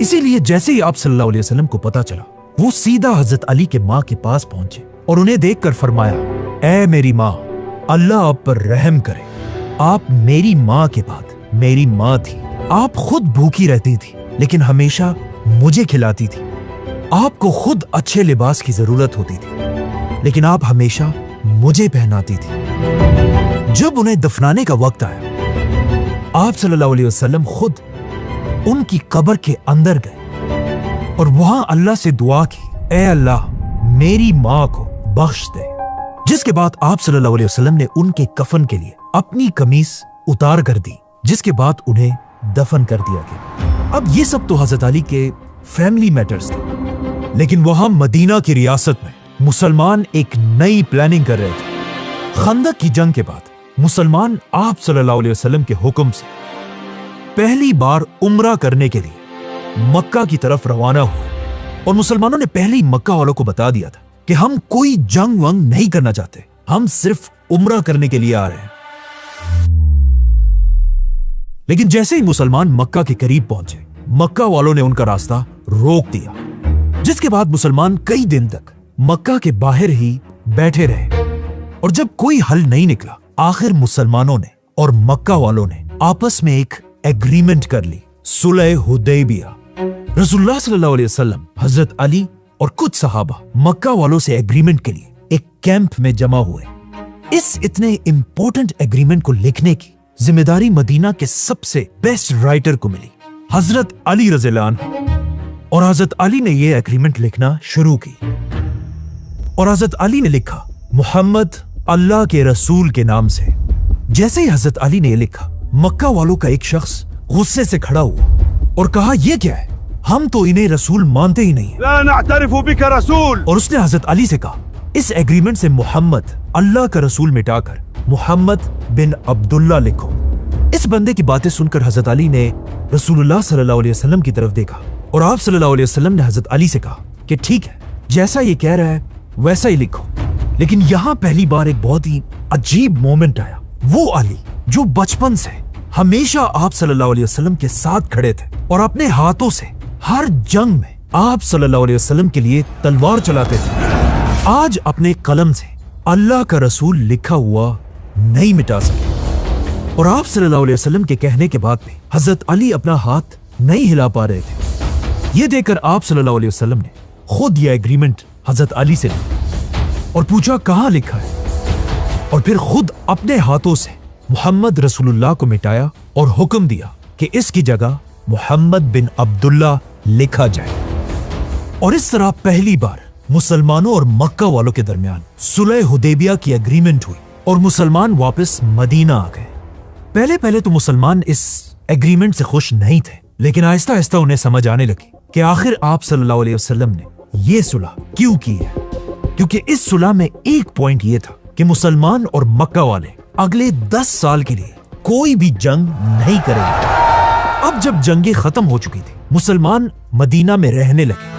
इसीलिए जैसे ही आप सल्लल्लाहु अलैहि वसल्लम को पता चला, वो सीधा हजरत अली के माँ के पास पहुंचे और उन्हें देखकर फरमाया, ऐ मेरी माँ, अल्लाह आप पर रहम करे। आप मेरी माँ के बाद मेरी माँ थी। आप खुद भूखी रहती थी लेकिन हमेशा मुझे खिलाती थी। आपको खुद अच्छे लिबास की जरूरत होती थी लेकिन आप हमेशा मुझे पहनाती थी। जब उन्हें दफनाने का वक्त आया, आप सल्लल्लाहु अलैहि वसल्लम खुद उनकी कब्र के अंदर गए और वहां अल्लाह से दुआ की, ऐ अल्लाह मेरी माँ को बख्श दे। जिसके बाद आप सल्लल्लाहु अलैहि वसल्लम ने उनके कफन के लिए अपनी कमीज उतार कर दी, जिसके बाद उन्हें दफन कर दिया गया। अब ये सब तो हजरत अली के फैमिली मैटर्स थे, लेकिन वहां मदीना की रियासत में मुसलमान एक नई प्लानिंग कर रहे थे। खंदक की जंग के बाद मुसलमान आप सल्लल्लाहु अलैहि वसल्लम के हुक्म से पहली बार उम्रा करने के लिए मक्का की तरफ रवाना हुए और मुसलमानों ने पहले ही मक्का वालों को बता दिया था कि हम कोई जंग वंग नहीं करना चाहते, हम सिर्फ उम्रा करने के लिए आ रहे हैं। लेकिन जैसे ही मुसलमान मक्का के करीब पहुंचे, मक्का वालों ने उनका रास्ता रोक दिया, जिसके बाद मुसलमान कई दिन तक मक्का के बाहर ही बैठे रहे और जब कोई हल नहीं निकला, आखिर मुसलमानों ने और मक्का वालों ने आपस में एक एग्रीमेंट कर ली, सुलह हुदैबिया। रसूलुल्लाह सल्लल्लाहु अलैहि वसल्लम, हजरत अली और कुछ सहाबा मक्का वालों से एग्रीमेंट के लिए एक कैंप में जमा हुए। इस इतने इंपॉर्टेंट एग्रीमेंट को लिखने की जिम्मेदारी मदीना के सबसे बेस्ट राइटर को मिली, हजरत अली रज़ियल्लाहु अन्हु। और हजरत अली ने यह एग्रीमेंट लिखना शुरू की और हजरत अली ने लिखा, मोहम्मद अल्लाह के रसूल के नाम से। जैसे ही हजरत अली ने यह लिखा, मक्का वालों का एक शख्स गुस्से से खड़ा हुआ और कहा, यह क्या है, हम तो इन्हें रसूल मानते ही नहीं। ला नअतरिफु बिका रसूल। और उसने हजरत अली से कहा, इस एग्रीमेंट से मोहम्मद अल्लाह का रसूल मिटाकर मोहम्मद बिन अब्दुल्ला लिखो। इस बंदे की बातें सुनकर हजरत अली ने रसूलुल्लाह सल्लल्लाहु अलैहि वसल्लम की तरफ देखा और आप सल्लल्लाहु अलैहि वसल्लम ने हजरत अली से कहा कि ठीक है, जैसा ये कह रहा है वैसा ही लिखो। लेकिन यहां पहली बार एक बहुत ही अजीब मोमेंट आया। वो अली जो बचपन से हमेशा आप सल्लल्लाहु अलैहि वसल्लम के साथ खड़े थे और अपने हाथों से हर जंग में आप सल्लल्लाहु अलैहि वसल्लम के लिए तलवार चलाते थे, आज अपने कलम से अल्लाह का रसूल लिखा हुआ नहीं मिटा सके। और आप सल्लल्लाहु अलैहि वसल्लम के कहने के बाद भी हजरत अली अपना हाथ नहीं हिला पा रहे थे। ये देखकर आप सल्लल्लाहु अलैहि वसल्लम ने खुद यह एग्रीमेंट हजरत अली से लिया और पूछा कहां लिखा है, और फिर खुद अपने हाथों से मोहम्मद रसूलुल्लाह को मिटाया और हुक्म दिया कि इसकी जगह मोहम्मद बिन अब्दुल्ला लिखा जाए। और इस तरह पहली बार मुसलमानों और मक्का वालों के दरमियान सुलह हुदैबिया की एग्रीमेंट हुई और मुसलमान वापस मदीना आ गए। पहले पहले तो मुसलमान इस एग्रीमेंट से खुश नहीं थे, लेकिन आहिस्ता आहिस्ता उन्हें समझ आने लगी कि आखिर आप सल्लल्लाहु अलैहि वसल्लम ने ये सुलह क्यों की है। क्योंकि इस सुलह में एक पॉइंट ये था कि मुसलमान और मक्का वाले अगले 10 साल के लिए कोई भी जंग नहीं करेंगे। अब जब जंगें खत्म हो चुकी थी, मुसलमान मदीना में रहने लगे,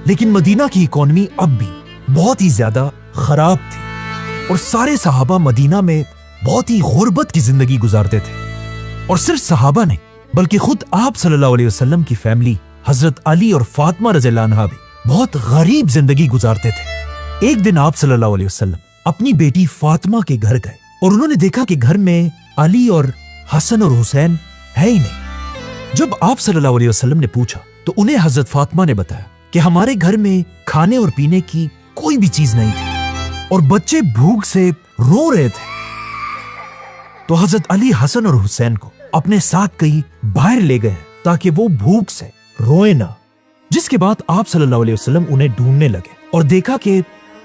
लेकिन मदीना की इकोनॉमी अब भी बहुत ही ज्यादा खराब थी और सारे सहाबा मदीना में बहुत ही गुर्बत की जिंदगी गुजारते थे। और सिर्फ सहाबा नहीं, बल्कि खुद आप सल्लल्लाहु अलैहि वसल्लम की फैमिली हजरत अली और फातिमा रज़ियल्लाहु अन्हा भी बहुत गरीब जिंदगी गुजारते थे। एक दिन आप सल्लल्लाहु अलैहि वसल्लम अपनी बेटी फातिमा के घर गए और उन्होंने देखा कि घर में अली और हसन और हुसैन है ही नहीं। जब आप सल्लल्लाहु अलैहि वसल्लम ने पूछा तो उन्हें हजरत फातिमा ने बताया कि हमारे घर में खाने और पीने की कोई भी चीज नहीं थी और बच्चे भूख से रो रहे थे। तो हजरत अली हसन और हुसैन को अपने साथ कहीं बाहर ले गए ताकि वो भूख से रोए ना। जिसके बाद आप सल्लल्लाहु अलैहि वसल्लम उन्हें ढूंढने लगे और देखा कि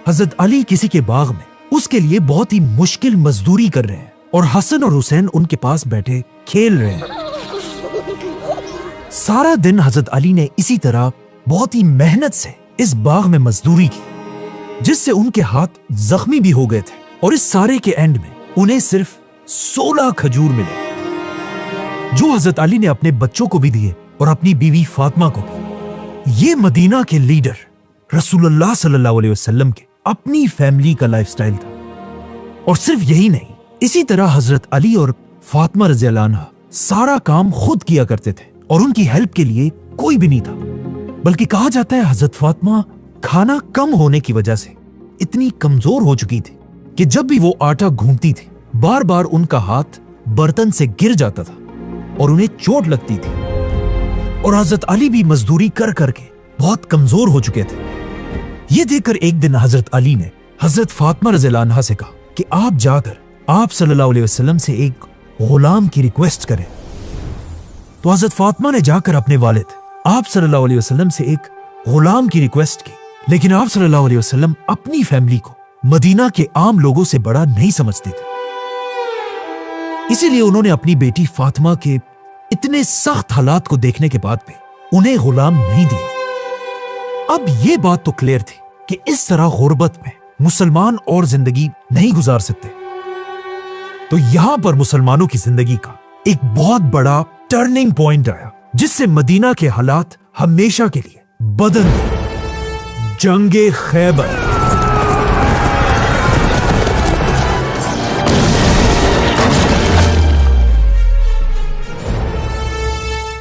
हजरत अली किसी के बाग में उसके लिए बहुत ही मुश्किल मजदूरी कर रहे हैं और हसन और हुसैन उनके पास बैठे खेल रहे हैं। सारा दिन हजरत अली ने इसी तरह बहुत ही मेहनत से इस बाग में मजदूरी की, जिससे उनके हाथ जख्मी भी हो गए थे। और इस सारे के एंड में उन्हें सिर्फ 16 खजूर मिले, जो हजरत अली ने अपने बच्चों को भी दिए और अपनी बीवी फातिमा को भी। ये मदीना के लीडर रसूलुल्लाह सल्लल्लाहु अलैहि वसल्लम के अपनी फैमिली का लाइफस्टाइल था। और सिर्फ यही नहीं, इसी तरह हजरत अली और फातिमा रज़ियल्लाहु अन्हा सारा काम खुद किया करते थे और उनकी हेल्प के लिए कोई भी नहीं था, बल्कि कहा जाता है हजरत फातिमा खाना कम होने की वजह से इतनी कमजोर हो चुकी थी कि जब भी वो आटा घूमती थी बार बार उनका हाथ बर्तन से गिर जाता था और उन्हें चोट लगती थी। और हजरत अली भी मजदूरी कर करके बहुत कमजोर हो चुके थे। ये देखकर एक दिन हजरत अली ने हजरत फातिमा रज़ियल्लाहु अन्हा से कहा कि आप जाकर आप सल्लल्लाहु अलैहि वसल्लम से एक गुलाम की रिक्वेस्ट करें। तो हजरत फातिमा ने जाकर अपने वालिद आप सल्लल्लाहु अलैहि वसल्लम से एक गुलाम की रिक्वेस्ट की, लेकिन आप सल्लल्लाहु अलैहि वसल्लम अपनी फैमिली को मदीना के आम लोगों से बड़ा नहीं समझते थे। इसीलिए उन्होंने अपनी बेटी फातिमा के इतने सख्त हालात को देखने के बाद भी उन्हें गुलाम नहीं दिया। अब यह बात तो क्लियर थी कि इस तरह गुर्बत में मुसलमान और जिंदगी नहीं गुजार सकते। तो यहां पर मुसलमानों की जिंदगी का एक बहुत बड़ा टर्निंग पॉइंट आया, जिससे मदीना के हालात हमेशा के लिए बदल गए। जंगे खैबर।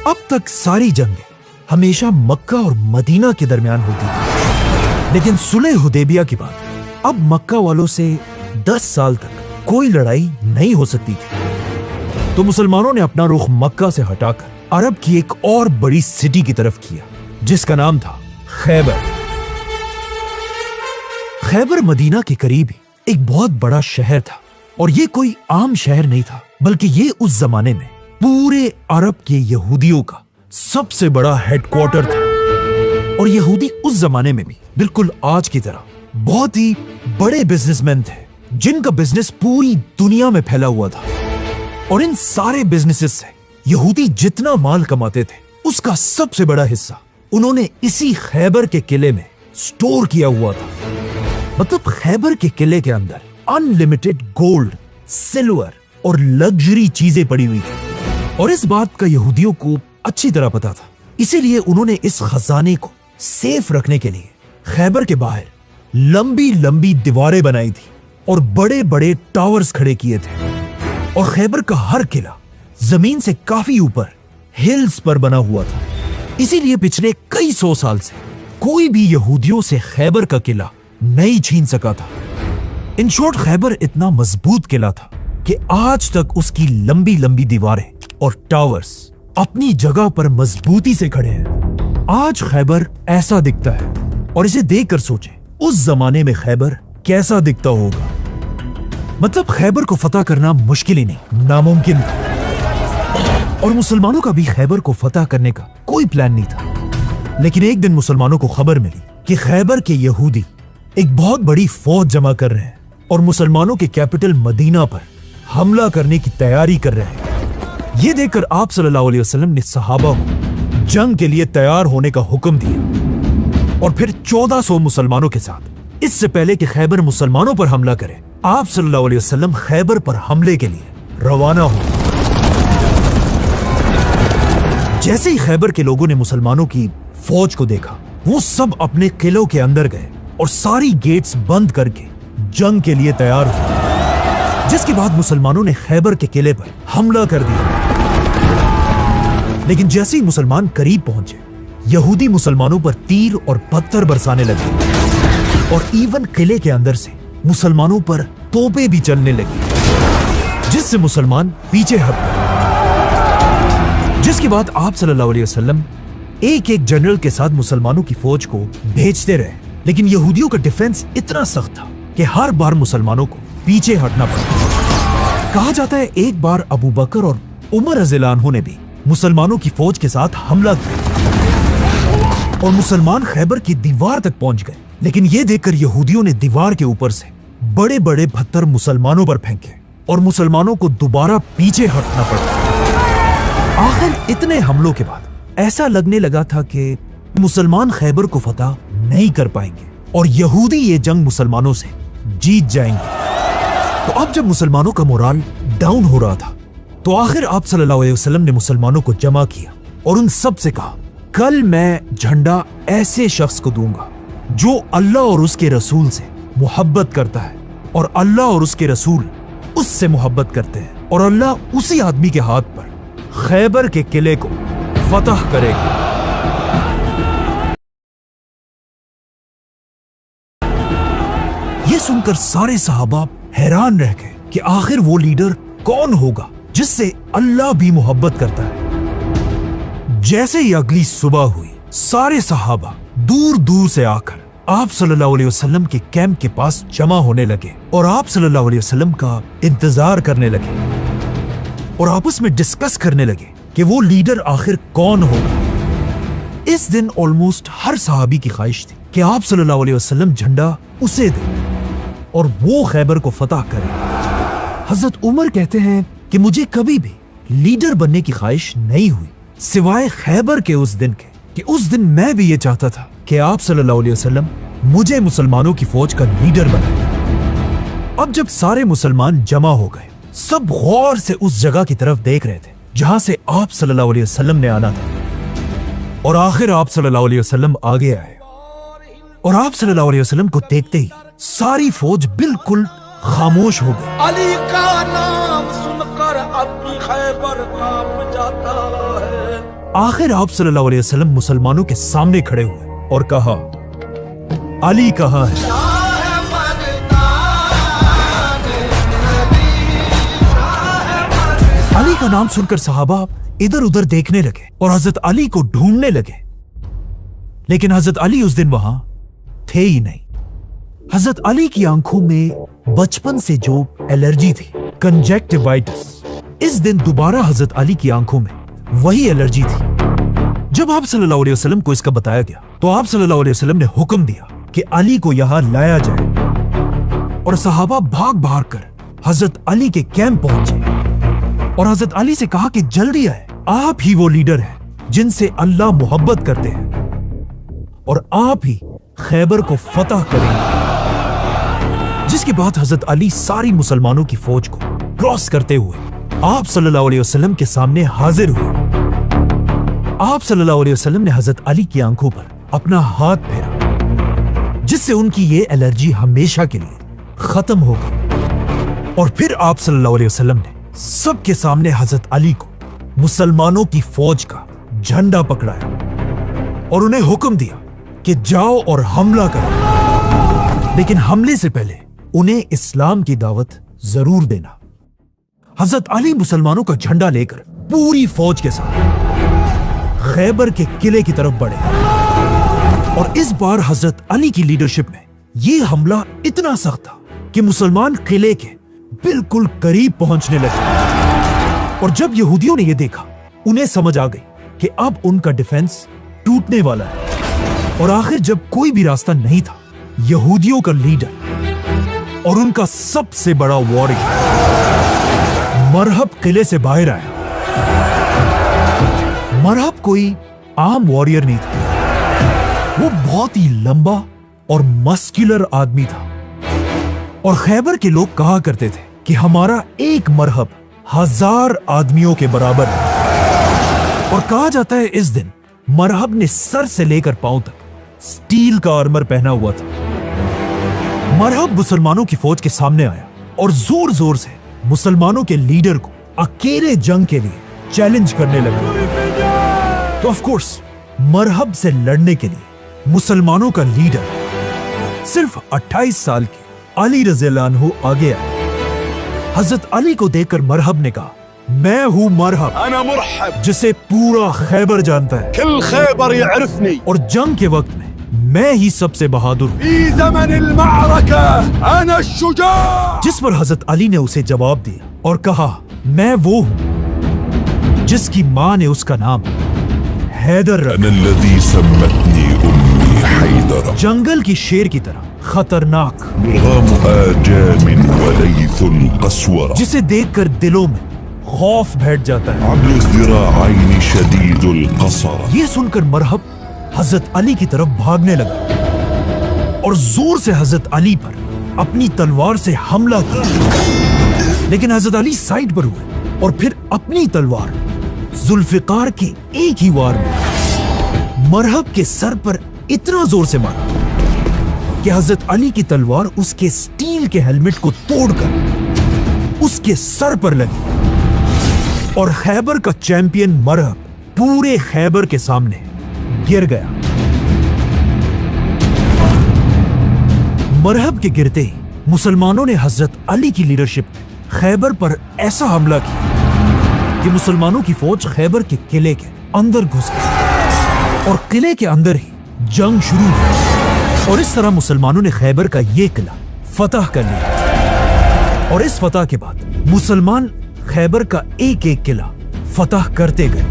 अब तक सारी जंगें हमेशा मक्का और मदीना के दरमियान होती थी, लेकिन सुलह हुदैबिया के बाद अब मक्का वालों से 10 साल तक कोई लड़ाई नहीं हो सकती थी। तो मुसलमानों ने अपना रुख मक्का से हटाकर अरब की एक और बड़ी सिटी की तरफ किया, जिसका नाम था खैबर। खैबर मदीना के करीब ही एक बहुत बड़ा शहर था, और यह कोई आम शहर नहीं था, बल्कि ये उस जमाने में पूरे अरब के यहूदियों का सबसे बड़ा हेडक्वार्टर था। और यहूदी उस जमाने में भी बिल्कुल आज की तरह बहुत ही बड़े बिजनेसमैन थे, जिनका बिजनेस पूरी दुनिया में फैला हुआ था। और इन सारे बिजनेसेस से यहूदी जितना माल कमाते थे, उसका सबसे बड़ा हिस्सा उन्होंने इसी खैबर के किले में स्टोर किया हुआ था। मतलब खैबर के किले के अंदर अनलिमिटेड गोल्ड, सिल्वर और लग्जरी चीजें पड़ी हुई थी, और इस बात का यहूदियों को अच्छी तरह पता था। इसीलिए उन्होंने इस खजाने को सेफ रखने के लिए खैबर के बाहर लंबी लंबी दीवारें बनाई थी और बड़े बड़े टावर्स खड़े किए थे। और खैबर का हर किला जमीन से काफी ऊपर हिल्स पर बना हुआ था। इसीलिए पिछले कई 100 साल से कोई भी यहूदियों से खैबर का किला नहीं छीन सका था। इन शॉर्ट खैबर इतना मजबूत किला था कि आज तक उसकी लंबी लंबी दीवारें और टावर्स अपनी जगह पर मजबूती से खड़े हैं। आज खैबर ऐसा दिखता है, और इसे देखकर सोचें उस जमाने में खैबर कैसा दिखता होगा। मतलब खैबर को फतह करना मुश्किल ही नहीं, नामुमकिन था। और मुसलमानों का भी खैबर को फतह करने का कोई प्लान नहीं था। लेकिन एक दिन मुसलमानों को खबर मिली कि खैबर के यहूदी एक बहुत बड़ी फौज जमा कर रहे हैं और मुसलमानों के कैपिटल मदीना पर हमला करने की तैयारी कर रहे हैं। ये देखकर आप सल्लल्लाहु अलैहि वसल्लम ने सहाबा को जंग के लिए तैयार होने का हुक्म दिया, और फिर 1400 मुसलमानों के साथ, इससे पहले कि खैबर मुसलमानों पर हमला करे, आप सल्लल्लाहु अलैहि वसल्लम खैबर पर हमले के लिए रवाना हो। जैसे ही खैबर के लोगों ने मुसलमानों की फौज को देखा, वो सब अपने किलों के अंदर गए और सारी गेट्स बंद करके जंग के लिए तैयार हुए। जिसके बाद मुसलमानों ने खैबर के किले पर हमला कर दिया। लेकिन जैसे ही मुसलमान करीब पहुंचे, यहूदी मुसलमानों पर तीर और पत्थर बरसाने लगे, और इवन किले के अंदर से मुसलमानों पर तोपें भी चलने लगी, जिससे मुसलमान पीछे हट गए। जिसके बाद आप सल्लल्लाहु अलैहि वसल्लम एक एक जनरल के साथ मुसलमानों की फौज को भेजते रहे, लेकिन यहूदियों का डिफेंस इतना सख्त था कि हर बार मुसलमानों को पीछे हटना पड़ा। कहा जाता है एक बार अबू बकर और उमर रज़ियल्लाहु अन्हु ने भी मुसलमानों की फौज के साथ हमला किया और मुसलमान खैबर की दीवार तक पहुंच गए। लेकिन यह देखकर यहूदियों ने दीवार के ऊपर से बड़े बड़े पत्थर मुसलमानों पर फेंके और मुसलमानों को दोबारा पीछे हटना पड़ा। आखिर इतने हमलों के बाद ऐसा लगने लगा था कि मुसलमान खैबर को फतह नहीं कर पाएंगे और यहूदी ये जंग मुसलमानों से जीत जाएंगे। तो अब जब मुसलमानों का मोराल डाउन हो रहा था, तो आखिर आप सल्लल्लाहु अलैहि वसल्लम ने मुसलमानों को जमा किया और उन सब से कहा, कल मैं झंडा ऐसे शख्स को दूंगा जो अल्लाह और उसके रसूल से मोहब्बत करता है और अल्लाह और उसके रसूल उससे मोहब्बत करते हैं, और अल्लाह उसी आदमी के हाथ पर खैबर के किले को فتح کرے گا۔ یہ سن کر سارے صحابہ حیران رہ گئے کہ آخر وہ لیڈر کون ہوگا جس سے اللہ بھی محبت کرتا ہے۔ جیسے ہی اگلی صبح ہوئی، سارے صحابہ دور دور سے آ کر آپ صلی اللہ علیہ وسلم کے کیمپ کے پاس جمع ہونے لگے اور آپ صلی اللہ علیہ وسلم کا انتظار کرنے لگے اور آپس میں ڈسکس کرنے لگے کہ وہ لیڈر آخر کون ہوگا۔ اس دن آلموسٹ ہر صحابی کی خواہش تھی کہ آپ صلی اللہ علیہ وسلم جھنڈا اسے دے اور وہ خیبر کو فتح کرے۔ حضرت عمر کہتے ہیں کہ مجھے کبھی بھی لیڈر بننے کی خواہش نہیں ہوئی سوائے خیبر کے اس دن کے، کہ اس دن میں بھی یہ چاہتا تھا کہ آپ صلی اللہ علیہ وسلم مجھے مسلمانوں کی فوج کا لیڈر بنائے۔ اب جب سارے مسلمان جمع ہو گئے، سب غور سے اس جگہ کی طرف دیکھ رہے تھے جہاں سے آپ صلی اللہ علیہ وسلم نے آنا تھا، اور آخر آپ صلی اللہ علیہ وسلم آگے آئے اور آپ صلی اللہ علیہ وسلم کو دیکھتے ہی ساری فوج بالکل خاموش ہو گئی۔ علی کا نام سن کر اپنی خیبر کانپ جاتا ہے۔ آخر آپ صلی اللہ علیہ وسلم مسلمانوں کے سامنے کھڑے ہوئے اور کہا، علی کہاں ہے؟ علی کا نام سن کر صحابہ ادھر ادھر دیکھنے لگے اور حضرت علی کو ڈھونڈنے لگے، لیکن حضرت علی اس دن وہاں تھے ہی نہیں۔ حضرت علی کی آنکھوں میں بچپن سے جو الرجی تھی، کنجکٹیوائٹس، اس دن دوبارہ حضرت علی کی آنکھوں میں وہی الرجی تھی۔ جب آپ صلی اللہ علیہ وسلم کو اس کا بتایا گیا تو آپ صلی اللہ علیہ وسلم نے حکم دیا کہ علی کو یہاں لایا جائے، اور صحابہ بھاگ بھاگ کر حضرت علی کے کیمپ پہنچے اور حضرت علی سے کہا کہ جلدی آئے، آپ ہی وہ لیڈر ہیں جن سے اللہ محبت کرتے ہیں اور آپ ہی خیبر کو فتح کریں گے۔ جس کے بعد حضرت علی ساری مسلمانوں کی فوج کو کراس کرتے ہوئے آپ صلی اللہ علیہ وسلم کے سامنے حاضر ہوئے۔ آپ صلی اللہ علیہ وسلم نے حضرت علی کی آنکھوں پر اپنا ہاتھ پھیرا، جس سے ان کی یہ الرجی ہمیشہ کے لیے ختم ہو گئی، اور پھر آپ صلی اللہ علیہ وسلم نے سب کے سامنے حضرت علی کو مسلمانوں کی فوج کا جھنڈا پکڑایا اور انہیں حکم دیا کہ جاؤ اور حملہ کرو، لیکن حملے سے پہلے انہیں اسلام کی دعوت ضرور دینا۔ حضرت علی مسلمانوں کا جھنڈا لے کر پوری فوج کے ساتھ خیبر کے قلعے کی طرف بڑھے، اور اس بار حضرت علی کی لیڈرشپ میں یہ حملہ اتنا سخت تھا کہ مسلمان قلعے کے بالکل قریب پہنچنے لگے، اور جب یہودیوں نے یہ دیکھا انہیں سمجھ آ گئی کہ اب ان کا ڈیفنس ٹوٹنے والا ہے، اور آخر جب کوئی بھی راستہ نہیں تھا، یہودیوں کا لیڈر اور ان کا سب سے بڑا واریر مرحب قلعے سے باہر آیا۔ مرحب کوئی عام واریر نہیں تھا، وہ بہت ہی لمبا اور مسکولر آدمی تھا، اور خیبر کے لوگ کہا کرتے تھے کہ ہمارا ایک مرحب 1000 آدمیوں کے برابر ہے، اور کہا جاتا ہے اس دن مرحب نے سر سے لے کر پاؤں تک سٹیل کا آرمر پہنا ہوا تھا۔ مرحب مسلمانوں کی فوج کے سامنے آیا اور زور زور سے مسلمانوں کے لیڈر کو اکیلے جنگ کے لیے چیلنج کرنے لگا۔ تو آف کورس مرحب سے لڑنے کے لیے مسلمانوں کا لیڈر صرف 28 سال کے علی رضی اللہ عنہ آگے آئے۔ حضرت علی کو دیکھ کر مرحب نے کہا، میں ہوں مرحب، انا مرحب، جسے پورا خیبر جانتا ہے، كل خيبر يعرفني، اور جنگ کے وقت میں ہی سب سے بہادر ہوں۔ في زمن المعركة انا الشجاع۔ جس پر حضرت علی نے اسے جواب دیا اور کہا، میں وہ ہوں جس کی ماں نے اس کا نام حیدر رکھا۔ أنا الذي سمتني أمي حيدر، جنگل کی شیر کی طرح خطرناک، ملغام آجام وليث القسورة، جسے دیکھ کر دلوں میں خوف بیٹھ جاتا ہے۔ عبد الذراعين شديد القصرة، یہ سن کر مرحب حضرت علی کی طرف بھاگنے لگا اور زور سے حضرت علی پر اپنی تلوار سے حملہ کیا، لیکن حضرت علی سائڈ پر ہوئے اور پھر اپنی تلوار ذوالفقار کے ایک ہی وار میں مرحب کے سر پر اتنا زور سے مارا کہ حضرت علی کی تلوار اس کے سٹیل کے ہیلمٹ کو توڑ کر اس کے سر پر لگی، اور خیبر کا چیمپئن مرحب पूरे खैबर के सामने गिर गया। मरहब के गिरते ही मुसलमानों ने हजरत अली की लीडरशिप में खैबर पर ऐसा हमला किया कि मुसलमानों की फौज खैबर के किले के अंदर घुस गई और किले के अंदर ही जंग शुरू हुई। और इस तरह मुसलमानों ने खैबर का ये किला फतह कर लिया। और इस फतह के बाद मुसलमान खैबर का एक एक किला फतह करते गए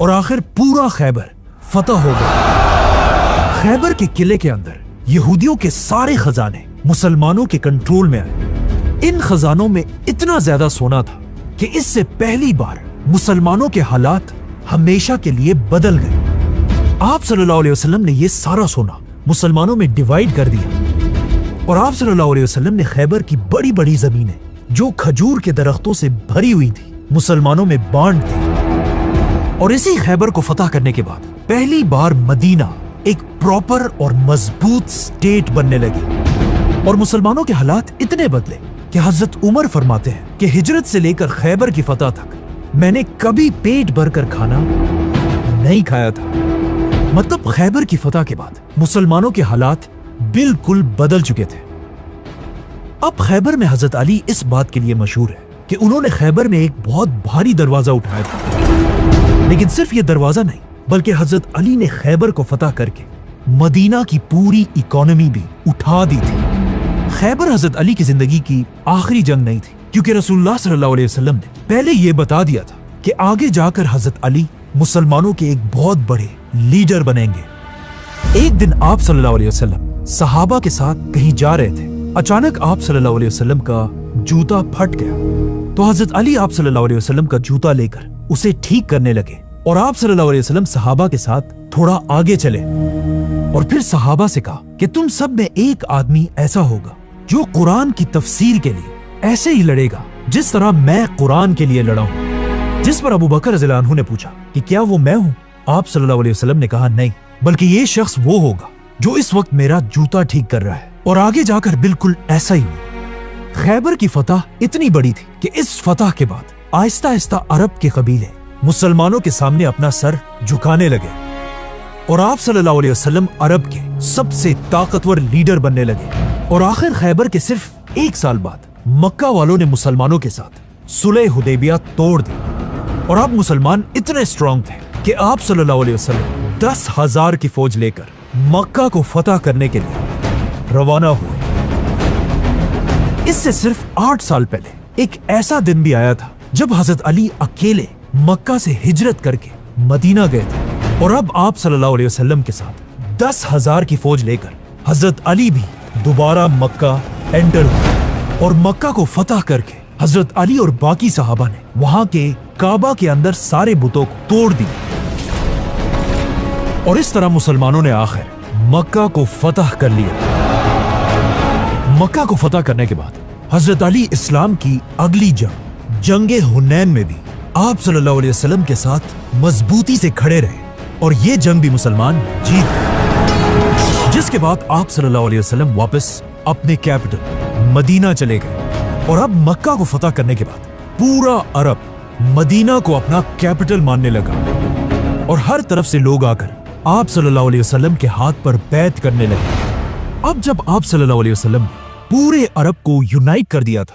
और आखिर पूरा खैबर फतह हो गया। खैबर के किले के अंदर यहूदियों के सारे खजाने मुसलमानों के कंट्रोल में आए। इन खजानों में इतना ज्यादा सोना था कि इससे पहली बार मुसलमानों के हालात हमेशा के लिए बदल गए। आप सल्लल्लाहु अलैहि वसल्लम ने यह सारा सोना मुसलमानों में डिवाइड कर दिया और आप सल्लल्लाहु अलैहि वसल्लम ने खैबर की बड़ी बड़ी जमीनें जो खजूर के दरख्तों से भरी हुई थी मुसलमानों में बांट दी। और इसी खैबर को फतह करने के बाद पहली बार मदीना एक प्रॉपर और मजबूत स्टेट बनने लगी। और मुसलमानों के हालात इतने बदले कि हजरत उमर फरमाते हैं कि हिजरत से लेकर खैबर की फतह तक मैंने कभी पेट भरकर खाना नहीं खाया था। मतलब खैबर की फतह के बाद मुसलमानों के हालात बिल्कुल बदल चुके थे। अब खैबर में हजरत अली इस बात के लिए मशहूर है कि उन्होंने खैबर में एक बहुत भारी दरवाजा उठाया था। लेकिन सिर्फ ये दरवाजा नहीं बल्कि हजरत अली ने खैबर को फतह करके मदीना की पूरी इकोनॉमी भी उठा दी थी। खैबर हजरत अली की जिंदगी की आखिरी जंग नहीं थी क्योंकि रसूलुल्लाह सल्लल्लाहु अलैहि वसल्लम ने पहले यह बता दिया था कि आगे जाकर हजरत अली मुसलमानों के एक बहुत बड़े लीडर बनेंगे। एक दिन आप सल्लल्लाहु अलैहि वसल्लम सहाबा के साथ कहीं जा रहे थे। अचानक आप सल्लल्लाहु अलैहि वसल्लम का जूता फट गया तो हजरत अली आप सल्लल्लाहु अलैहि वसल्लम का जूता लेकर उसे ठीक करने लगे और आप सल्लल्लाहु अलैहि वसल्लम सहाबा के साथ थोड़ा आगे चले और फिर सहाबा से कहा कि तुम सब में एक आदमी ऐसा होगा जो कुरान की तफसीर के लिए ऐसे ही लड़ेगा जिस तरह मैं कुरान के लिए लड़ा हूं। जिस पर अबू बकर रज़ियल्लाहु अन्हु ने पूछा कि क्या वो मैं हूं? आप सल्लल्लाहु अलैहि वसल्लम ने कहा नहीं, बल्कि ये शख्स वो होगा जो इस वक्त मेरा जूता ठीक कर रहा है। और आगे जाकर बिल्कुल ऐसा ही हुआ। खैबर की फतह इतनी बड़ी थी कि इस फतह के बाद आहिस्ता आहिस्ता अरब के कबीले मुसलमानों के सामने अपना सर झुकाने लगे और आप सल्लल्लाहु अलैहि वसल्लम अरब के सबसे ताकतवर लीडर बनने लगे। और आखिर खैबर के सिर्फ एक साल बाद मक्का वालों ने मुसलमानों के साथ सुलह हुदैबिया तोड़ दी और अब मुसलमान इतने स्ट्रांग थे कि आप सल्लल्लाहु अलैहि वसल्लम 10,000 की फौज लेकर मक्का को फतह करने के लिए रवाना हुए। इससे सिर्फ 8 साल पहले एक ऐसा दिन भी आया था जब हजरत अली अकेले मक्का से हिजरत करके मदीना गए थे और अब आप सल्लल्लाहु अलैहि वसल्लम के साथ 10,000 की फौज लेकर हजरत अली भी दोबारा मक्का एंटर हुए और मक्का को फतह करके हजरत अली और बाकी सहाबा ने वहां के काबा के अंदर सारे बुतों को तोड़ दिया। और इस तरह मुसलमानों ने आखिर मक्का को फतह कर लिया। मक्का को फतह करने के बाद हजरत अली इस्लाम की अगली जंगे हुनैन में भी आप सल्लल्लाहु अलैहि वसल्लम के साथ मजबूती से खड़े रहे और ये जंग भी मुसलमान जीत गए। जिसके बाद आप सल्लल्लाहु अलैहि वसल्लम वापस अपने कैपिटल मदीना चले गए और अब मक्का को फतह करने के बाद पूरा अरब मदीना को अपना कैपिटल मानने लगा और हर तरफ से लोग आकर आप सल्लल्लाहु अलैहि वसल्लम के हाथ पर बैत करने लगे। अब जब आप सल्लल्लाहु अलैहि वसल्लम ने पूरे अरब को यूनाइट कर दिया था,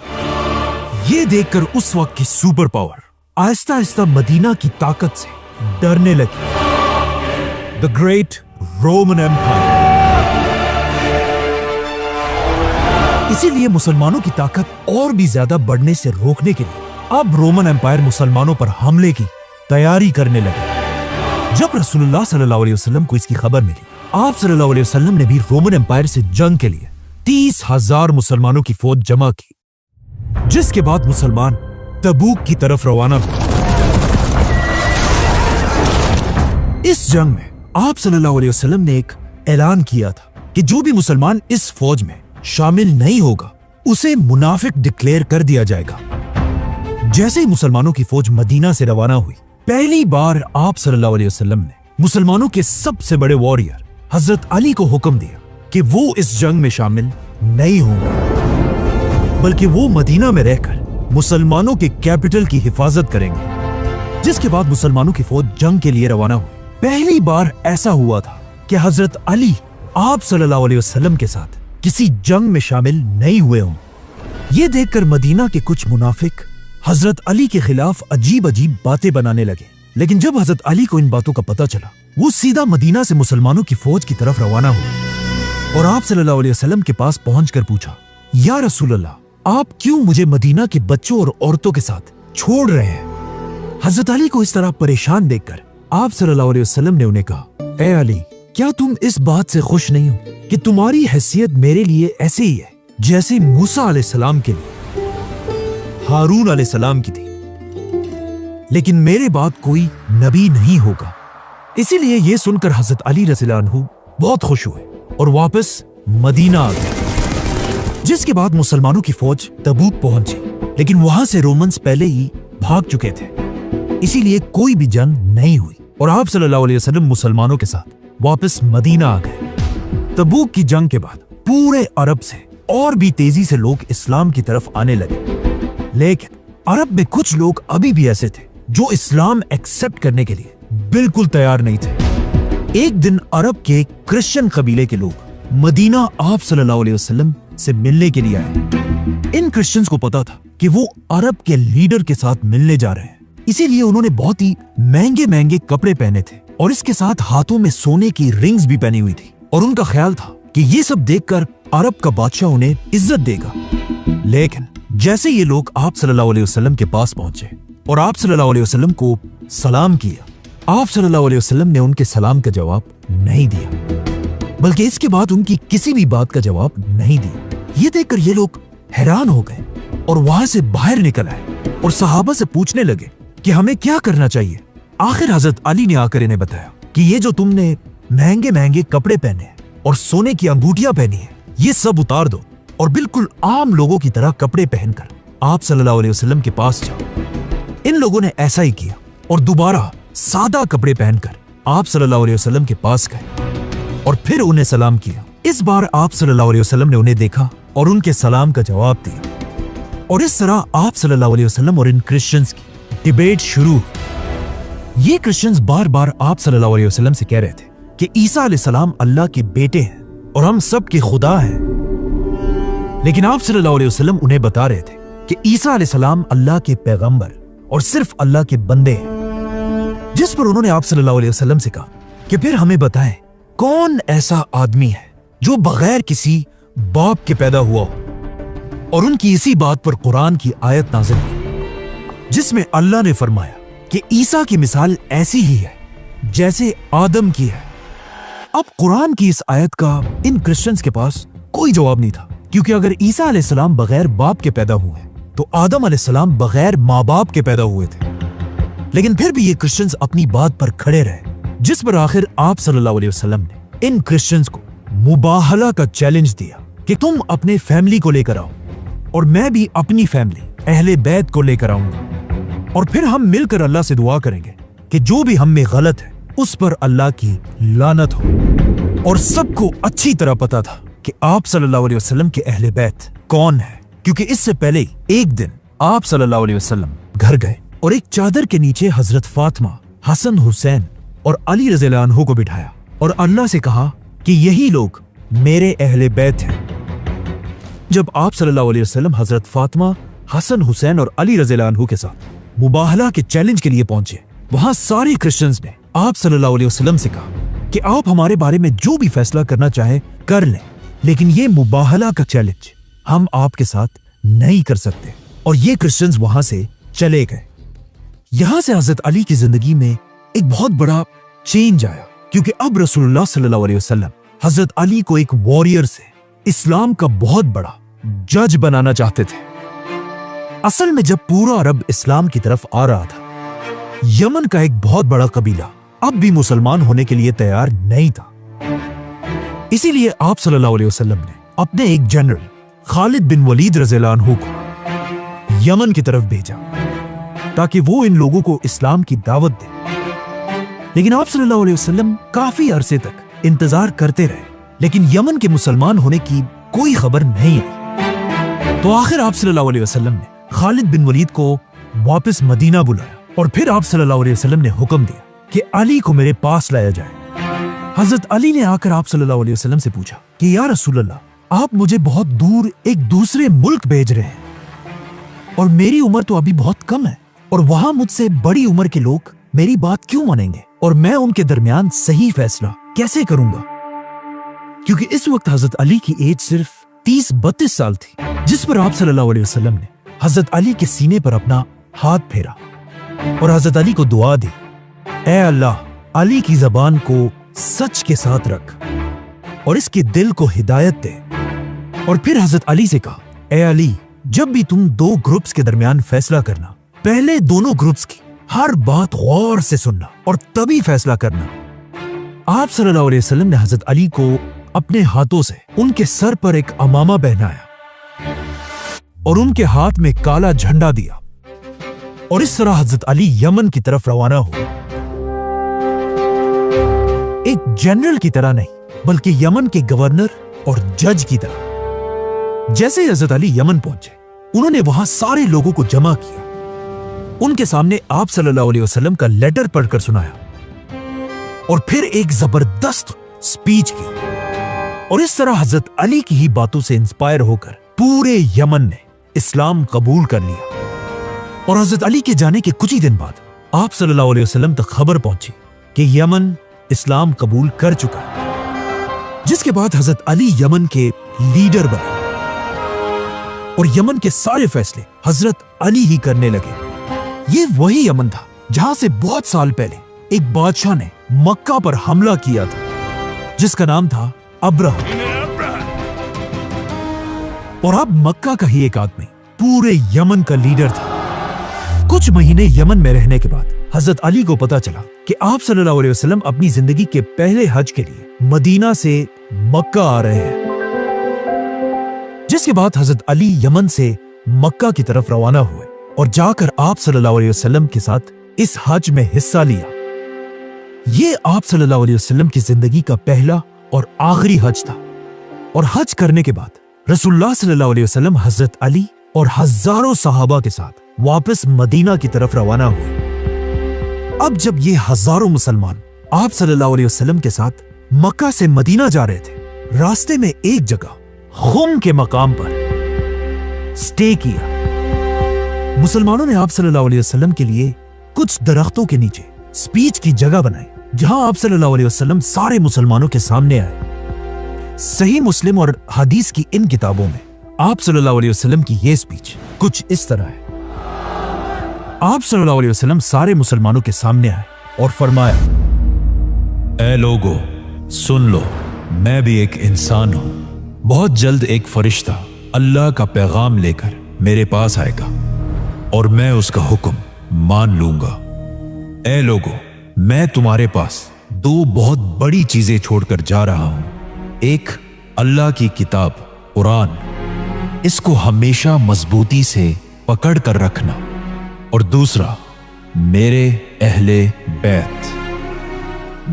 ये देखकर उस वक्त की super power Aahista Aahista Medina की ताकत से डरने लगी। The great Roman empire. इसीलिए मुसलमानों की ताकत और भी ज्यादा बढ़ने से रोकने के लिए अब रोमन एम्पायर मुसलमानों पर हमले की तैयारी करने लगे। जब रसूलुल्लाह सल्लल्लाहु अलैहि वसल्लम को इसकी खबर मिली, आप सल्लल्लाहु अलैहि वसल्लम ने भी रोमन एम्पायर से जंग के लिए 30,000 मुसलमानों की फौज जमा की, जिसके बाद मुसलमान तबूक की तरफ रवाना हुए। इस जंग में आप सल्लल्लाहु अलैहि वसल्लम ने एक ऐलान किया था कि जो भी मुसलमान इस फौज में शामिल नहीं होगा उसे मुनाफिक डिक्लेयर कर दिया जाएगा। जैसे ही मुसलमानों की फौज मदीना से रवाना हुई, पहली बार आप सल्लल्लाहु अलैहि वसल्लम ने मुसलमानों के सबसे बड़े वॉरियर हजरत अली को हुक्म दिया कि वो इस जंग में शामिल नहीं होंगे, बल्कि वो मदीना में रहकर मुसलमानों के कैपिटल की हिफाजत करेंगे। جس کے بعد مسلمانوں کی فوج جنگ کے لیے روانہ ہوئی۔ پہلی بار ایسا ہوا تھا کہ حضرت علی آپ صلی اللہ علیہ وسلم کے ساتھ کسی جنگ میں شامل نہیں ہوئے ہوں۔ یہ دیکھ کر مدینہ کے کچھ منافق حضرت علی کے خلاف عجیب عجیب باتیں بنانے لگے، لیکن جب حضرت علی کو ان باتوں کا پتہ چلا، وہ سیدھا مدینہ سے مسلمانوں کی فوج کی طرف روانہ ہوئے اور آپ صلی اللہ علیہ وسلم کے پاس پہنچ کر پوچھا، یا رسول اللہ، آپ کیوں مجھے مدینہ کے بچوں اور عورتوں کے ساتھ چھوڑ رہے ہیں؟ حضرت علی کو اس طرح پریشان دیکھ کر آپ صلی اللہ علیہ وسلم نے انہیں کہا، اے علی، کیا تم اس بات سے خوش نہیں ہو کہ تمہاری حیثیت میرے لیے ایسے ہی ہے جیسے موسیٰ علیہ السلام کے لیے ہارون علیہ السلام کی تھی، لیکن میرے بعد کوئی نبی نہیں ہوگا۔ اسی لیے یہ سن کر حضرت علی رضی اللہ عنہ بہت خوش ہوئے اور واپس مدینہ آ گئے، جس کے بعد مسلمانوں کی فوج تبوک پہنچی، لیکن وہاں سے رومنز پہلے ہی بھاگ چکے تھے، اسی لیے کوئی بھی جنگ نہیں ہوئی اور آپ صلی اللہ علیہ وسلم مسلمانوں کے ساتھ واپس مدینہ آ گئے۔ تبوک کی جنگ کے بعد پورے عرب سے اور بھی تیزی سے لوگ اسلام کی طرف آنے لگے، لیکن عرب میں کچھ لوگ ابھی بھی ایسے تھے جو اسلام ایکسپٹ کرنے کے لیے بالکل تیار نہیں تھے۔ ایک دن عرب کے کرسچن قبیلے کے لوگ مدینہ آپ صلی اللہ علیہ وسلم سے ملنے کے لیے آئے۔ ان کرسچنز کو پتا تھا کہ وہ عرب کے لیڈر کے ساتھ ملنے جا رہے ہیں، اسی لیے انہوں نے بہت ہی مہنگے مہنگے کپڑے پہنے تھے اور اس کے ساتھ ہاتھوں میں سونے کی رنگز بھی پہنی ہوئی تھی، اور ان کا خیال تھا کہ یہ سب دیکھ کر عرب کا بادشاہ انہیں عزت دے گا۔ لیکن جیسے یہ لوگ آپ صلی اللہ علیہ وسلم کے پاس پہنچے اور آپ صلی اللہ علیہ وسلم کو سلام کیا، آپ صلی اللہ علیہ وسلم نے ان کے سلام کا جواب نہیں دیا، بلکہ اس کے بعد ان کی کسی بھی بات کا جواب نہیں دیا۔ یہ دیکھ کر یہ لوگ حیران ہو گئے اور وہاں سے باہر نکل آئے اور صحابہ سے پوچھنے لگے کہ ہمیں کیا کرنا چاہیے۔ آخر حضرت علی نے آ کر انہیں بتایا کہ یہ جو تم نے مہنگے مہنگے کپڑے پہنے ہیں اور سونے کی انگوٹیاں پہنی ہیں، یہ سب اتار دو اور بالکل عام لوگوں کی طرح کپڑے پہن کر آپ صلی اللہ علیہ وسلم کے پاس جاؤ۔ ان لوگوں نے ایسا ہی کیا اور دوبارہ سادہ کپڑے پہن کر آپ صلی اللہ علیہ وسلم کے پاس گئے اور پھر انہیں سلام کیا۔ اس بار آپ صلی اللہ علیہ وسلم نے انہیں دیکھا اور ان کے سلام کا جواب دیا، اور اس طرح آپ صلی اللہ علیہ وسلم اور ان کرسچنز کی ڈیبیٹ شروع۔ یہ کرسچنز بار بار آپ صلی اللہ علیہ وسلم سے کہہ رہے تھے کہ عیسیٰ علیہ السلام اللہ کے بیٹے ہیں اور ہم سب کے خدا ہیں، لیکن آپ صلی اللہ علیہ وسلم انہیں بتا رہے تھے کہ عیسیٰ علیہ السلام اللہ کے پیغمبر اور صرف اللہ کے بندے ہیں، جس پر انہوں نے آپ صلی اللہ علیہ وسلم سے کہا کہ پھر ہمیں بتائیں کون ایسا آدمی ہے جو بغیر کسی باپ کے پیدا ہوا ہو، اور ان کی اسی بات پر قرآن کی آیت نازل ہوئی جس میں اللہ نے فرمایا کہ عیسیٰ کی مثال ایسی ہی ہے جیسے آدم کی ہے۔ اب قرآن کی اس آیت کا ان کرسچنز کے پاس کوئی جواب نہیں تھا، کیونکہ اگر عیسیٰ علیہ السلام بغیر باپ کے پیدا ہوئے تو آدم علیہ السلام بغیر ماں باپ کے پیدا ہوئے تھے۔ لیکن پھر بھی یہ کرسچنز اپنی بات پر کھڑے رہے، جس پر آخر آپ صلی اللہ علیہ وسلم نے ان کرسچنز کو مباہلہ کا چیلنج دیا کہ تم اپنے فیملی کو لے کر آؤ اور میں بھی اپنی فیملی اہل بیت کو لے کر آؤں گا، اور پھر ہم مل کر اللہ سے دعا کریں گے کہ جو بھی ہم میں غلط ہے اس پر اللہ کی لعنت ہو۔ اور سب کو اچھی طرح پتا تھا کہ آپ صلی اللہ علیہ وسلم کے اہل بیت کون ہے، کیونکہ اس سے پہلے ایک دن آپ صلی اللہ علیہ وسلم گھر گئے اور ایک چادر کے نیچے حضرت فاطمہ، حسن، حسین اور علی رضی اللہ عنہ کو بٹھایا اور اللہ سے کہا کہ یہی لوگ میرے اہل بیت ہیں۔ جب آپ صلی اللہ علیہ وسلم حضرت فاطمہ، حسن، حسین اور علی رضی اللہ عنہ کے ساتھ مباہلہ کے چیلنج کے لیے پہنچے، وہاں سارے کرسچنز نے آپ صلی اللہ علیہ وسلم سے کہا کہ آپ ہمارے بارے میں جو بھی فیصلہ کرنا چاہیں کر لیں، لیکن یہ مباہلہ کا چیلنج ہم آپ کے ساتھ نہیں کر سکتے۔ اور یہ کرسچنز وہاں سے چلے گئے۔ یہاں سے حضرت علی کی زندگی میں ایک بہت بڑا چینج آیا، کیونکہ اب رسول اللہ صلی اللہ علیہ وسلم حضرت علی کو ایک واریر سے اسلام کا بہت بڑا جج بنانا چاہتے تھے۔ اصل میں جب پورا عرب اسلام کی طرف آ رہا تھا، یمن کا ایک بہت بڑا قبیلہ اب بھی مسلمان ہونے کے لیے تیار نہیں تھا، اسی لیے آپ صلی اللہ علیہ وسلم نے اپنے ایک جنرل خالد بن ولید رضی اللہ عنہ کو یمن کی طرف بھیجا تاکہ وہ ان لوگوں کو اسلام کی دعوت دے، لیکن آپ صلی اللہ علیہ وسلم کافی عرصے تک انتظار کرتے رہے، لیکن یمن کے مسلمان ہونے کی کوئی خبر نہیں آئی۔ تو آخر آپ صلی اللہ علیہ وسلم نے خالد بن ولید کو واپس مدینہ بلایا और फिर आप सल्लल्लाहु अलैहि वसल्लम ने हुक्म दिया कि अली को मेरे पास लाया जाए। हजरत अली ने आकर आप सल्लल्लाहु अलैहि वसल्लम से पूछा कि या रसूल अल्लाह, आप मुझे बहुत दूर एक दूसरे मुल्क भेज रहे हैं और मेरी उम्र तो अभी बहुत कम है, और वहां मुझसे बड़ी उम्र के लोग मेरी बात क्यों मानेंगे, और मैं उनके दरमियान सही फैसला कैसे करूंगा? क्योंकि इस वक्त हजरत अली की एज सिर्फ 30-32 साल थी, जिस पर आप सल्लल्लाहु अलैहि वसल्लम ने हजरत अली के सीने पर अपना हाथ फेरा और हजरत अली को दुआ दी, ऐ अल्लाह, अली की जबान को सच के साथ रख और इसके दिल को हिदायत दे। और फिर हजरत अली से कहा, ऐ अली, जब भी तुम दो ग्रुप्स के दरमियान फैसला करना, पहले दोनों ग्रुप्स की हर बात गौर से सुनना और तभी फैसला करना। आप सल्लल्लाहु अलैहि वसल्लम ने हजरत अली को अपने हाथों से उनके सर पर एक अमामा पहनाया और उनके हाथ में काला झंडा दिया, और इस तरह हजरत अली यमन की तरफ रवाना हुए। एक जनरल की तरह नहीं, बल्कि यमन के गवर्नर और जज की तरह। जैसे ही हजरत अली यमन पहुंचे, उन्होंने वहां सारे लोगों को जमा किया, उनके सामने आप सल्लल्लाहु अलैहि वसल्लम का लेटर पढ़कर सुनाया और फिर एक जबरदस्त स्पीच की। और इस तरह हजरत अली की ही बातों से इंस्पायर होकर पूरे यमन ने इस्लाम कबूल कर लिया। और हजरत अली के जाने के कुछ ही दिन बाद आप सल्लल्लाहु अलैहि वसल्लम तक खबर पहुंची कि यमन इस्लाम कबूल कर चुका है, जिसके बाद हजरत अली यमन के लीडर बने और यमन के सारे फैसले हजरत अली ही करने लगे। ये वही यमन था जहां से बहुत साल पहले एक बादशाह ने मक्का पर हमला किया था, जिसका नाम था अब्रहा। और अब मक्का का ही एक आदमी पूरे यमन का लीडर था। कुछ महीने यमन में रहने के बाद हजरत अली को पता चला कि आप सल्लल्लाहु अलैहि वसल्लम अपनी जिंदगी के पहले हज के लिए मदीना से मक्का आ रहे हैं, जिसके बाद हजरत अली यमन से मक्का की तरफ रवाना हुए और जाकर आप सल्लल्लाहु अलैहि वसल्लम के साथ इस हज में हिस्सा लिया। ये आप सल्लल्लाहु अलैहि वसल्लम की जिंदगी का पहला और आखिरी हज था। और हज करने के बाद रसूलुल्लाह सल्लल्लाहु अलैहि वसल्लम हजरत अली और हजारों सहाबा के साथ वापस मदीना की तरफ रवाना हुए। अब जब ये हजारों मुसलमान आप सल्लल्लाहु अलैहि वसल्लम के साथ मक्का से मदीना जा रहे थे, रास्ते में एक जगह खुम के मकाम पर स्टे किया। मुसलमानों ने आप सल्लल्लाहु अलैहि वसल्लम के लिए कुछ दरख्तों के नीचे स्पीच की जगह बनाई, जहां आप सल्लल्लाहु अलैहि वसल्लम सारे मुसलमानों के सामने आए। सही मुस्लिम और हदीस की इन किताबों में आप सल्लल्लाहु अलैहि वसल्लम की ये स्पीच कुछ इस तरह है। आप सल्लल्लाहु अलैहि वसल्लम सारे मुसलमानों के सामने आए और फरमाया, ऐ लोगो, सुन लो, मैं भी एक इंसान हूं। बहुत जल्द एक फरिश्ता अल्लाह का पैगाम लेकर मेरे पास आएगा और मैं उसका हुक्म मान लूंगा। ऐ लोगो, मैं तुम्हारे पास दो बहुत बड़ी चीजें छोड़कर जा रहा हूं। एक, अल्लाह की किताब कुरान, इसको हमेशा मजबूती से पकड़ कर रखना, और दूसरा, मेरे अहले बैत।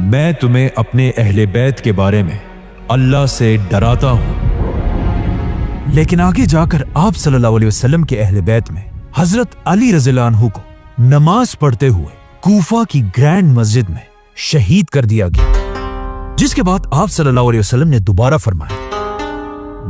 मैं तुम्हें अपने अहले बैत के बारे में अल्लाह से डराता हूं। लेकिन आगे जाकर आप सल्लल्लाहु अलैहि वसल्लम के अहले बैत में हजरत अली रज़ियल्लाहु अन्हु को नमाज पढ़ते हुए कूफा की ग्रैंड मस्जिद में शहीद कर दिया गया, जिसके बाद आप सल्लल्लाहु अलैहि वसल्लम ने दोबारा फरमाया,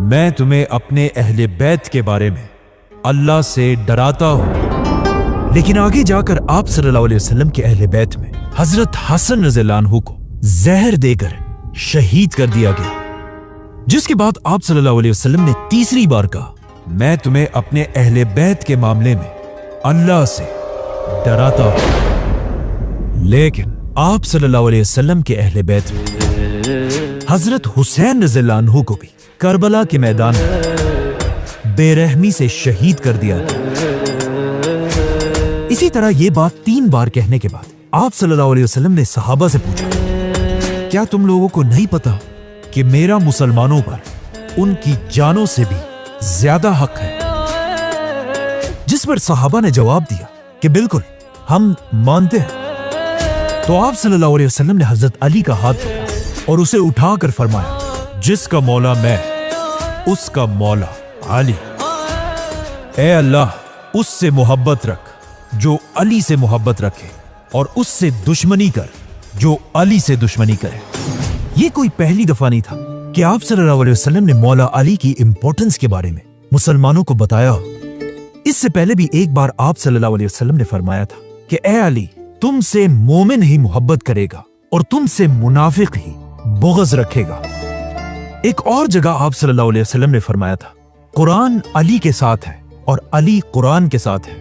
मैं तुम्हें अपने अहले बैत के बारे में अल्लाह से डराता हूं। लेकिन आगे जाकर आप सल्लल्लाहु अलैहि वसल्लम के अहले बैत में हजरत हसन रज़ियल्लाहु अन्हु को जहर देकर शहीद कर दिया गया, जिसके बाद आप सल्लल्लाहु अलैहि वसल्लम ने तीसरी बार कहा, मैं तुम्हें अपने अहले बैत के मामले में अल्लाह से डराता हूं। लेकिन आप सल्लल्लाहु अलैहि वसल्लम के अहले बैत में हजरत हुसैन रज़ियल्लाहु अन्हु को भी करबला के मैदान में बेरहमी से शहीद कर दिया गया। इसी तरह ये बात 3 बार कहने के बाद आप सल्लल्लाहु अलैहि वसल्लम ने सहाबा से पूछा, क्या तुम लोगों को नहीं पता कि मेरा मुसलमानों पर उनकी जानों से भी ज्यादा हक है? जिस पर सहाबा ने जवाब दिया कि बिल्कुल, हम मानते हैं। तो आप सल्लल्लाहु अलैहि वसल्लम ने हजरत अली का हाथ पकड़ा और उसे उठाकर फरमाया, जिसका मौला मैं, उसका मौला अली। ए अल्लाह, उससे मोहब्बत रख جو علی سے محبت رکھے اور اس سے دشمنی کر جو علی سے دشمنی کرے۔ یہ کوئی پہلی دفعہ نہیں تھا کہ آپ صلی اللہ علیہ وسلم نے مولا علی کی امپورٹنس کے بارے میں مسلمانوں کو بتایا ہو۔ اس سے پہلے بھی ایک بار آپ صلی اللہ علیہ وسلم نے فرمایا تھا کہ اے علی، تم سے مومن ہی محبت کرے گا اور تم سے منافق ہی بغض رکھے گا۔ ایک اور جگہ آپ صلی اللہ علیہ وسلم نے فرمایا تھا قرآن علی کے ساتھ ہے اور علی قرآن کے ساتھ ہے۔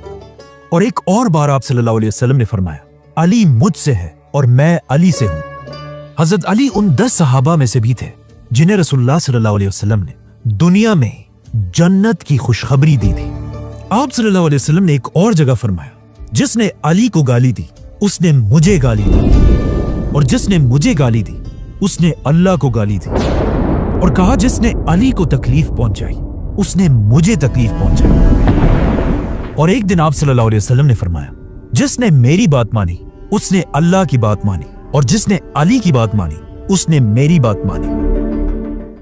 اور ایک اور بار آپ صلی اللہ علیہ وسلم نے فرمایا علی مجھ سے ہے اور میں علی سے ہوں۔ حضرت علی ان 10 صحابہ میں سے بھی تھے جنہیں رسول اللہ صلی اللہ علیہ وسلم نے دنیا میں جنت کی خوشخبری دی تھی۔ آپ صلی اللہ علیہ وسلم نے ایک اور جگہ فرمایا جس نے علی کو گالی دی اس نے مجھے گالی دی، اور جس نے مجھے گالی دی اس نے اللہ کو گالی دی، اور کہا جس نے علی کو تکلیف پہنچائی اس نے مجھے تکلیف پہنچائی۔ اور ایک دن آپ صلی اللہ علیہ وسلم نے فرمایا جس نے میری بات مانی اس نے اللہ کی بات مانی، اور جس نے علی کی بات مانی اس نے میری بات مانی۔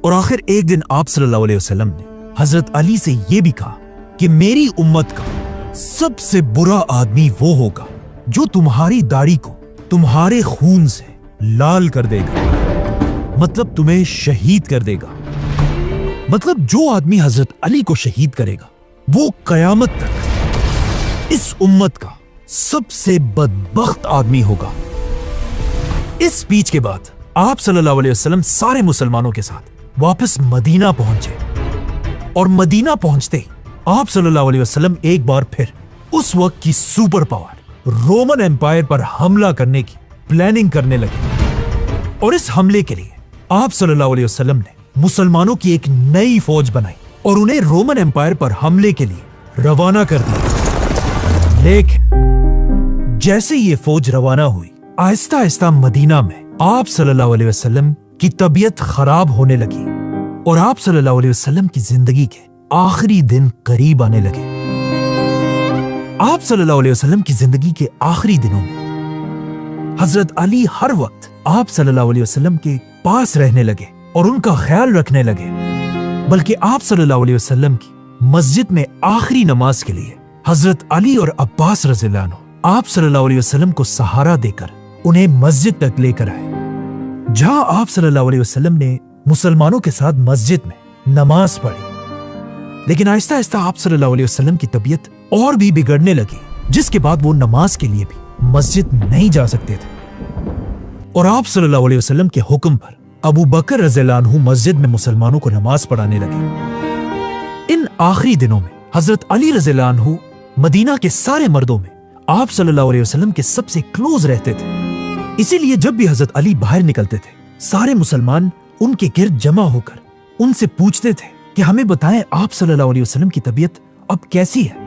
اور آخر ایک دن آپ صلی اللہ علیہ وسلم نے حضرت علی سے یہ بھی کہا کہ میری امت کا سب سے برا آدمی وہ ہوگا جو تمہاری داڑھی کو تمہارے خون سے لال کر دے گا، مطلب تمہیں شہید کر دے گا۔ مطلب جو آدمی حضرت علی کو شہید کرے گا وہ قیامت تک اس امت کا سب سے بدبخت آدمی ہوگا۔ اس سپیچ کے بعد آپ صلی اللہ علیہ وسلم سارے مسلمانوں کے ساتھ واپس مدینہ پہنچے، اور مدینہ پہنچتے ہی آپ صلی اللہ علیہ وسلم ایک بار پھر اس وقت کی سپر پاور رومن امپائر پر حملہ کرنے کی پلاننگ کرنے لگے۔ اور اس حملے کے لیے آپ صلی اللہ علیہ وسلم نے مسلمانوں کی ایک نئی فوج بنائی اور انہیں رومن امپائر پر حملے کے لیے روانہ کر دیا۔ لیکن جیسے یہ فوج روانہ ہوئی آہستہ آہستہ مدینہ میں آپ صلی اللہ علیہ وسلم کی طبیعت خراب ہونے لگی، اور آپ صلی اللہ علیہ وسلم کی زندگی کے آخری دن قریب آنے لگے۔ آپ صلی اللہ علیہ وسلم کی زندگی کے آخری دنوں میں حضرت علی ہر وقت آپ صلی اللہ علیہ وسلم کے پاس رہنے لگے اور ان کا خیال رکھنے لگے، بلکہ آپ صلی اللہ علیہ وسلم کی مسجد میں آخری نماز کے لیے حضرت علی اور عباس رضی اللہ عنہ آپ صلی اللہ علیہ وسلم کو سہارا دے کر انہیں مسجد تک لے کر آئے، جہاں آپ صلی اللہ علیہ وسلم نے مسلمانوں کے ساتھ مسجد میں نماز پڑھی۔ لیکن آہستہ آہستہ آپ صلی اللہ علیہ وسلم کی طبیعت اور بھی بگڑنے لگی، جس کے بعد وہ نماز کے لیے بھی مسجد نہیں جا سکتے تھے، اور آپ صلی اللہ علیہ وسلم کے حکم پر ابو بکر رضی اللہ عنہ مسجد میں مسلمانوں کو نماز پڑھانے لگے۔ ان آخری دنوں میں حضرت علی رضی اللہ عنہ مدینہ کے سارے مردوں میں آپ صلی اللہ علیہ وسلم کے سب سے کلوز رہتے تھے، اسی لیے جب بھی حضرت علی باہر نکلتے تھے سارے مسلمان ان کے گرد جمع ہو کر ان سے پوچھتے تھے کہ ہمیں بتائیں آپ صلی اللہ علیہ وسلم کی طبیعت اب کیسی ہے۔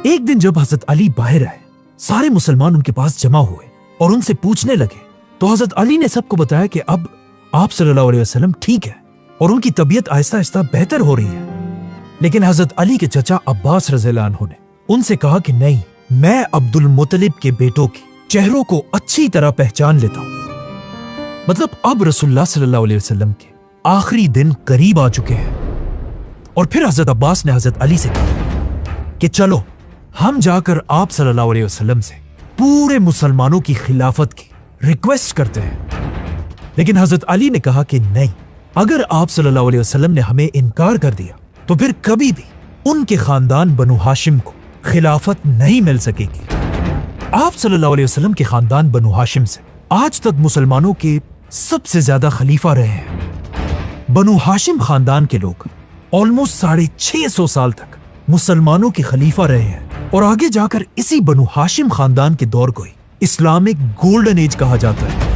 ایک دن جب حضرت علی باہر آئے سارے مسلمان ان کے پاس جمع ہوئے اور ان سے پوچھنے لگے، تو حضرت علی نے سب کو بتایا کہ اب آپ صلی اللہ علیہ وسلم ٹھیک ہے اور ان کی طبیعت آہستہ آہستہ بہتر ہو رہی ہے۔ لیکن حضرت علی کے چچا عباس رضی اللہ عنہ نے ان سے کہا کہ نہیں، میں عبد المطلب کے بیٹوں کے چہروں کو اچھی طرح پہچان لیتا ہوں۔ مطلب اب رسول اللہ صلی اللہ علیہ وسلم کے آخری دن قریب آ چکے ہیں۔ اور پھر حضرت عباس نے حضرت علی سے کہا کہ چلو ہم جا کر آپ صلی اللہ علیہ وسلم سے پورے مسلمانوں کی خلافت کی ریکویسٹ کرتے ہیں۔ لیکن حضرت علی نے کہا کہ نہیں، اگر آپ صلی اللہ علیہ وسلم نے ہمیں انکار کر دیا تو پھر کبھی بھی ان کے خاندان بنو ہاشم کو خلافت نہیں مل سکے گی۔ آپ صلی اللہ علیہ وسلم کے خاندان بنو ہاشم سے آج تک مسلمانوں کے سب سے زیادہ خلیفہ رہے ہیں۔ بنو ہاشم خاندان کے لوگ آلموسٹ 650 سال تک مسلمانوں کے خلیفہ رہے ہیں، اور آگے جا کر اسی بنو ہاشم خاندان کے دور کو ہی اسلامک گولڈن ایج کہا جاتا ہے۔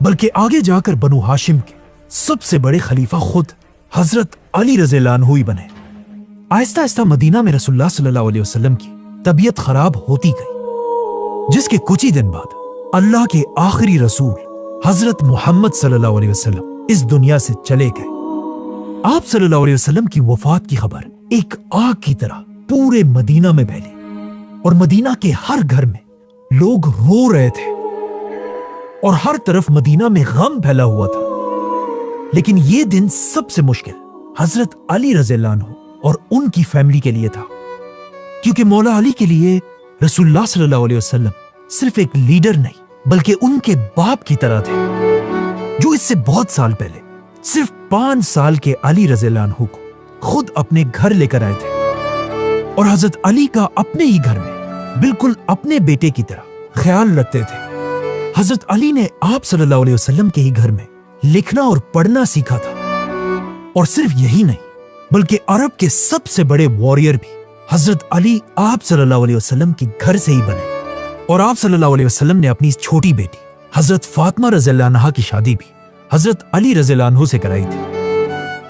بلکہ آگے جا کر بنو ہاشم کے سب سے بڑے خلیفہ خود حضرت علی رضی اللہ عنہ ہی بنے۔ آہستہ آہستہ مدینہ میں رسول اللہ صلی اللہ علیہ وسلم کی طبیعت خراب ہوتی گئی، جس کے کچھ ہی دن بعد اللہ کے آخری رسول حضرت محمد صلی اللہ علیہ وسلم اس دنیا سے چلے گئے۔ آپ صلی اللہ علیہ وسلم کی وفات کی خبر ایک آگ کی طرح پورے مدینہ میں پھیلی، اور مدینہ کے ہر گھر میں لوگ رو رہے تھے، اور ہر طرف مدینہ میں غم پھیلا ہوا تھا۔ لیکن یہ دن سب سے مشکل حضرت علی رضی اللہ عنہ اور ان کی فیملی کے لیے تھا، کیونکہ مولا علی کے لیے رسول اللہ صلی اللہ علیہ وسلم صرف ایک لیڈر نہیں بلکہ ان کے باپ کی طرح تھے، جو اس سے بہت سال پہلے صرف 5 سال کے علی رضی اللہ عنہ کو خود اپنے گھر لے کر آئے تھے، اور حضرت علی کا اپنے ہی گھر میں بالکل اپنے بیٹے کی طرح خیال رکھتے تھے۔ حضرت علی نے آپ صلی اللہ علیہ وسلم کے ہی گھر میں لکھنا اور پڑھنا سیکھا تھا، اور صرف یہی نہیں بلکہ عرب کے سب سے بڑے واریر بھی حضرت علی آپ صلی اللہ علیہ وسلم کے گھر سے ہی بنے، اور آپ صلی اللہ علیہ وسلم نے اپنی چھوٹی بیٹی حضرت فاطمہ رضی اللہ عنہا کی شادی بھی حضرت علی رضی اللہ عنہ سے کرائی تھی۔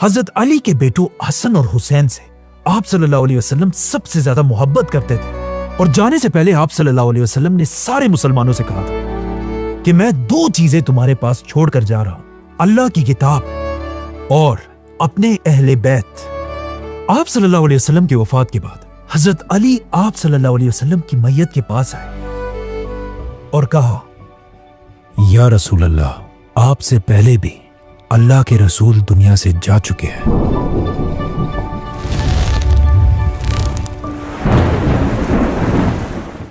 حضرت علی کے بیٹوں حسن اور حسین سے آپ صلی اللہ علیہ وسلم سب سے زیادہ محبت کرتے تھے، اور جانے سے پہلے آپ صلی اللہ علیہ وسلم نے سارے مسلمانوں سے کہا تھا کہ میں 2 چیزیں تمہارے پاس چھوڑ کر جا رہا ہوں، اللہ کی کتاب اور اپنے اہل بیت۔ آپ صلی اللہ علیہ وسلم کی وفات کے بعد حضرت علی آپ صلی اللہ علیہ وسلم کی میت کے پاس آئے اور کہا، یا رسول اللہ، آپ سے پہلے بھی اللہ کے رسول دنیا سے جا چکے ہیں،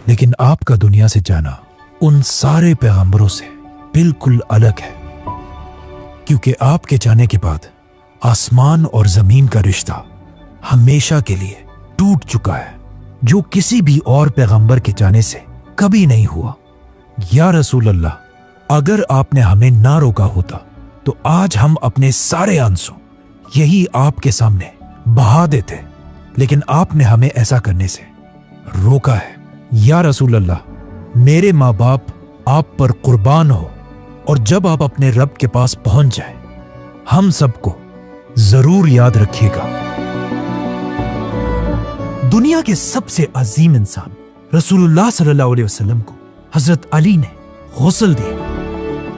لیکن آپ کا دنیا سے جانا ان سارے پیغمبروں سے بالکل الگ ہے، کیونکہ آپ کے جانے کے بعد آسمان اور زمین کا رشتہ ہمیشہ کے لیے ٹوٹ چکا ہے، جو کسی بھی اور پیغمبر کے جانے سے کبھی نہیں ہوا۔ یا رسول اللہ، اگر آپ نے ہمیں نہ روکا ہوتا تو آج ہم اپنے سارے آنسو یہی آپ کے سامنے بہا دیتے، لیکن آپ نے ہمیں ایسا کرنے سے روکا ہے۔ یا رسول اللہ، میرے ماں باپ آپ پر قربان ہو، اور جب آپ اپنے رب کے پاس پہنچ جائیں ہم سب کو ضرور یاد رکھیے گا۔ دنیا کے سب سے عظیم انسان رسول اللہ صلی اللہ علیہ وسلم کو حضرت علی نے غسل دیا،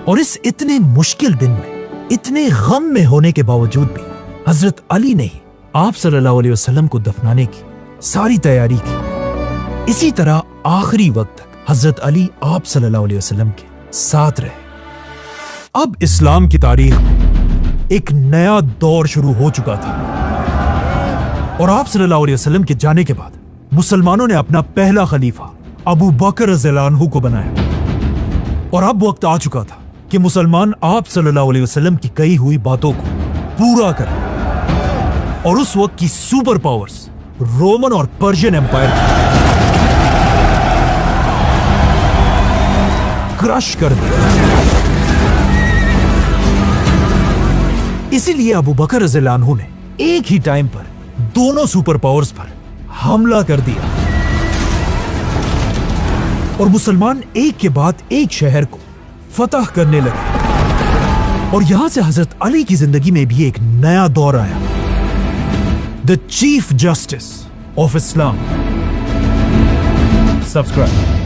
اور اس اتنے مشکل دن میں اتنے غم میں ہونے کے باوجود بھی حضرت علی نے ہی آپ صلی اللہ علیہ وسلم کو دفنانے کی ساری تیاری کی۔ اسی طرح آخری وقت تک حضرت علی آپ صلی اللہ علیہ وسلم کے ساتھ رہے۔ اب اسلام کی تاریخ میں ایک نیا دور شروع ہو چکا تھا، اور آپ صلی اللہ علیہ وسلم کے جانے کے بعد مسلمانوں نے اپنا پہلا خلیفہ ابو بکر رضی اللہ عنہ کو بنایا، اور اب وقت آ چکا تھا کہ مسلمان آپ صلی اللہ علیہ وسلم کی کہی ہوئی باتوں کو پورا کریں، اور اس وقت کی سپر پاورز رومن اور پرشین ایمپائر کرش کر دیا۔ اسی لیے ابو بکر رضی اللہ عنہ نے ایک ہی ٹائم پر دونوں سپر پاورز پر حملہ کر دیا، اور مسلمان ایک کے بعد ایک شہر کو فتح کرنے لگے، اور یہاں سے حضرت علی کی زندگی میں بھی ایک نیا دور آیا، the Chief Justice of Islam. Subscribe.